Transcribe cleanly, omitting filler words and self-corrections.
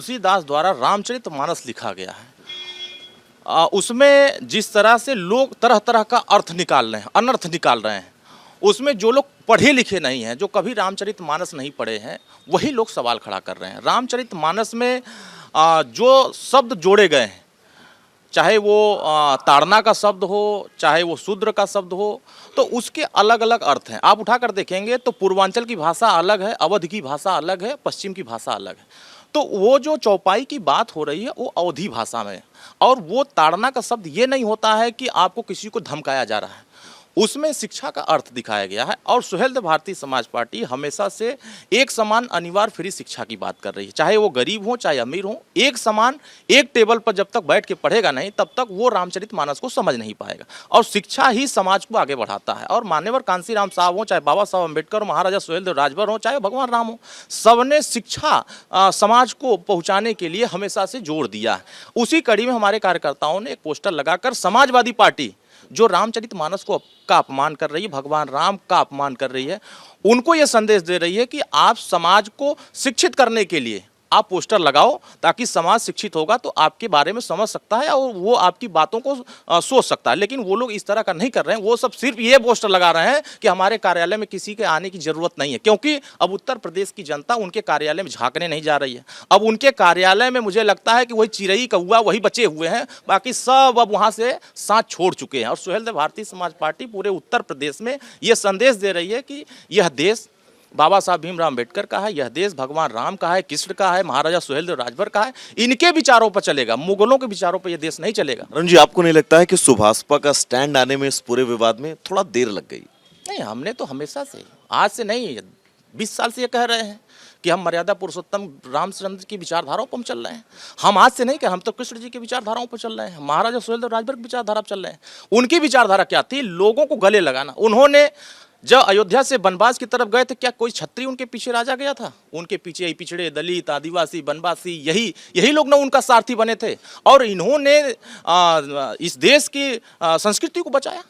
तुलसीदास द्वारा रामचरितमानस लिखा गया है, उसमें जिस तरह से लोग तरह तरह का अर्थ निकाल रहे हैं, अनर्थ निकाल रहे हैं, उसमें जो लोग पढ़े लिखे नहीं हैं, जो कभी रामचरितमानस नहीं पढ़े हैं, वही लोग सवाल खड़ा कर रहे हैं। रामचरितमानस में जो शब्द जोड़े गए हैं, चाहे वो ताड़ना का शब्द हो, चाहे वो शूद्र का शब्द हो, तो उसके अलग अलग अर्थ हैं। आप उठाकर देखेंगे तो पूर्वांचल की भाषा अलग है, अवध की भाषा अलग है, पश्चिम की भाषा अलग है। तो वो जो चौपाई की बात हो रही है वो अवधी भाषा में, और वो ताड़ना का शब्द ये नहीं होता है कि आपको किसी को धमकाया जा रहा है, उसमें शिक्षा का अर्थ दिखाया गया है। और सुहेलदेव भारतीय समाज पार्टी हमेशा से एक समान अनिवार्य फ्री शिक्षा की बात कर रही है, चाहे वो गरीब हो चाहे अमीर हो, एक समान एक टेबल पर जब तक बैठ के पढ़ेगा नहीं तब तक वो रामचरितमानस को समझ नहीं पाएगा। और शिक्षा ही समाज को आगे बढ़ाता है। और मान्यवर कांसीराम साहब हो, चाहे बाबा साहब अम्बेडकर, महाराजा सुहेलदेव राजभर हो, चाहे भगवान राम हो, सबने शिक्षा समाज को पहुँचाने के लिए हमेशा से जोर दिया है। उसी कड़ी में हमारे कार्यकर्ताओं ने एक पोस्टर लगाकर समाजवादी पार्टी जो रामचरितमानस को का अपमान कर रही है, भगवान राम का अपमान कर रही है, उनको ये संदेश दे रही है कि आप समाज को शिक्षित करने के लिए आप पोस्टर लगाओ, ताकि समाज शिक्षित होगा तो आपके बारे में समझ सकता है और वो आपकी बातों को सोच सकता है। लेकिन वो लोग इस तरह का नहीं कर रहे हैं, वो सब सिर्फ ये पोस्टर लगा रहे हैं कि हमारे कार्यालय में किसी के आने की जरूरत नहीं है, क्योंकि अब उत्तर प्रदेश की जनता उनके कार्यालय में झांकने नहीं जा रही है। अब उनके कार्यालय में मुझे लगता है कि वही चिरई कौआ वही बचे हुए हैं, बाकी सब अब वहाँ से साथ छोड़ चुके हैं। और सुहेलदेव भारतीय समाज पार्टी पूरे उत्तर प्रदेश में ये संदेश दे रही है कि यह देश बाबा साहब भीमराव अम्बेडकर का है, यह देश भगवान राम का है, कृष्ण का है, महाराजा सुहेलदेव राजभर का है, इनके विचारों पर चलेगा, मुगलों के विचारों पर यह देश नहीं चलेगा। अरुण जी, आपको नहीं लगता है कि सुभाषपा का स्टैंड आने में इस पूरे विवाद में थोड़ा देर लग गई? नहीं, हमने तो हमेशा से, आज से नहीं, 20 साल से ये कह रहे हैं कि हम मर्यादा पुरुषोत्तम रामचंद्र की विचारधाराओं पर हम चल रहे हैं। हम आज से नहीं कह, हम तो कृष्ण जी की विचारधाराओं पर चल रहे हैं, महाराजा सुहेलदेव राजभर की विचारधारा पर चल रहे हैं। उनकी विचारधारा क्या थी? लोगों को गले लगाना। उन्होंने जब अयोध्या से वनवास की तरफ गए थे, क्या कोई छत्री उनके पीछे राजा गया था? उनके पीछे पिछड़े दलित, आदिवासी, वनवासी, यही लोग ना उनका सारथी बने थे। और इन्होंने इस देश की संस्कृति को बचाया।